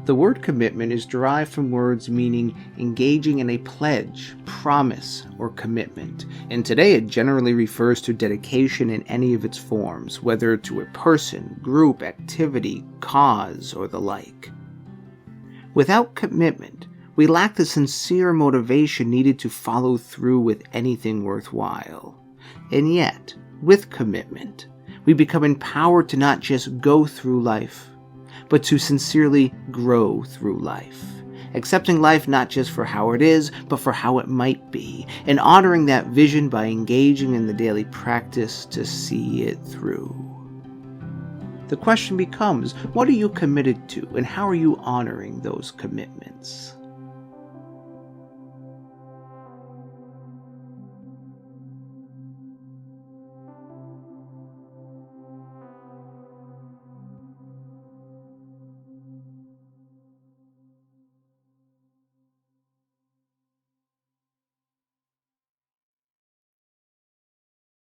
The word commitment is derived from words meaning engaging in a pledge, promise, or commitment, and today it generally refers to dedication in any of its forms, whether to a person, group, activity, cause, or the like. Without commitment, we lack the sincere motivation needed to follow through with anything worthwhile. And yet, with commitment, we become empowered to not just go through life, but to sincerely grow through life, accepting life not just for how it is, but for how it might be, and honoring that vision by engaging in the daily practice to see it through. The question becomes, what are you committed to, and how are you honoring those commitments?